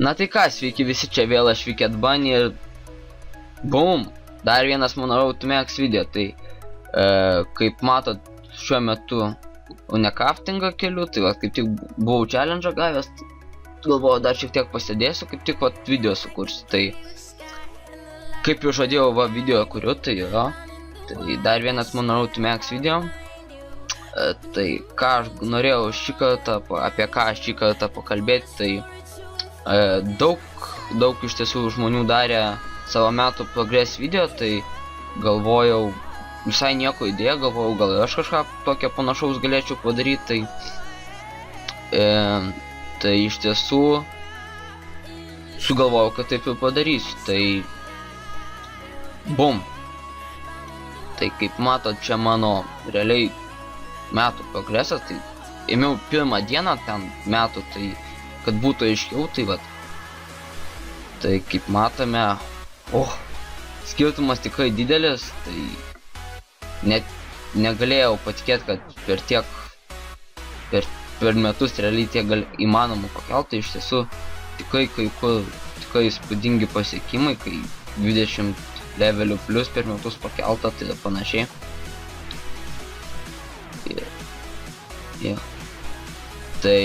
Na tai ką, sveiki visi, čia vėl aš Wicked Bunny ir bum, dar vienas mano Road to Max video. Tai kaip matot, šiuo metu unicraftingą keliu, tai va, kaip tik buvau challenge gavęs, galvoju dar šiek tiek pasėdėsiu, kaip tik va video sukursiu. Tai kaip jau žadėjau, va video kuriu, tai yra, tai dar vienas mano Road to Max video. Tai ką aš norėjau šį kartą, apie ką aš šį kartą pakalbėti, tai daug iš tiesų žmonių darė savo metų progress video, tai galvojau, visai nieko idėja, galvojau, gal aš kažką tokio panašaus galėčiau padaryti, tai iš tiesų sugalvojau, kad taip ir padarysiu, tai bum. Tai kaip matot, čia mano realiai metų progresas, tai ėmiau pirmą dieną ten metų, tai kad būtų aiškiau, tai vat. Tai kaip matome, skirtumas tikrai didelis, tai net negalėjau patikėti, kad per metus realiai tiek įmanoma pakelt, tai iš tiesų tikrai tikrai įspūdingi pasiekimai, kai 20 levelių plus per metus pakelta, tai panašiai. Tai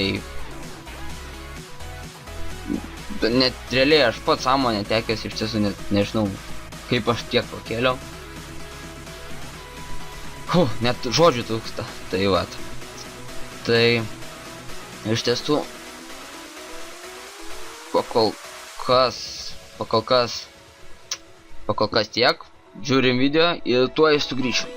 net realiai aš pats sąmonę netekęs, iš tiesų net nežinau, kaip aš tiek pakėliau. Net žodžių trūksta, tai vat. Tai iš tiesų pakol kas tiek, žiūrim video ir tuoj sugrįšiu.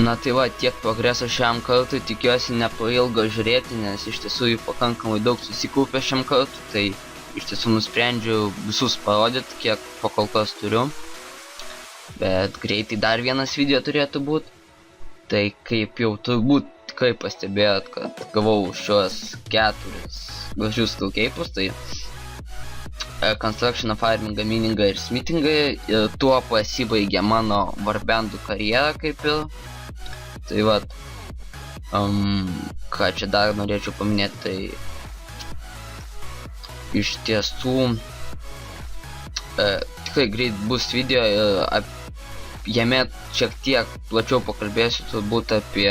Na tai va, tiek progreso šiam kartui, tikiuosi nepailgo žiūrėti, nes iš tiesų jų pakankamai daug susikaupė šiam kartui, tai iš tiesų nusprendžiau visus parodyti, kiek pakol kas turiu. Bet greitai dar vienas video turėtų būti. Tai kaip jau turbūt tikrai pastebėjot, kad gavau šios 4 gražius skillcape'us, tai Construction, Farmingą, Miningą ir Smithingą, ir tuo pasibaigė mano warbandų karjera kaip ir. Tai vat, ką čia dar norėčiau paminėti, tai iš tiesų tikrai greit bus video ir jame šiek tiek plačiau pakalbėsiu turbūt apie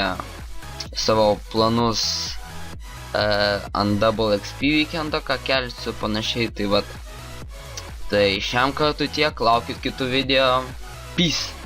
savo planus ant Double XP weekendo, ką kelsiu panašiai, tai vat, Tai šiam kartu tiek, laukit kitų video. Peace.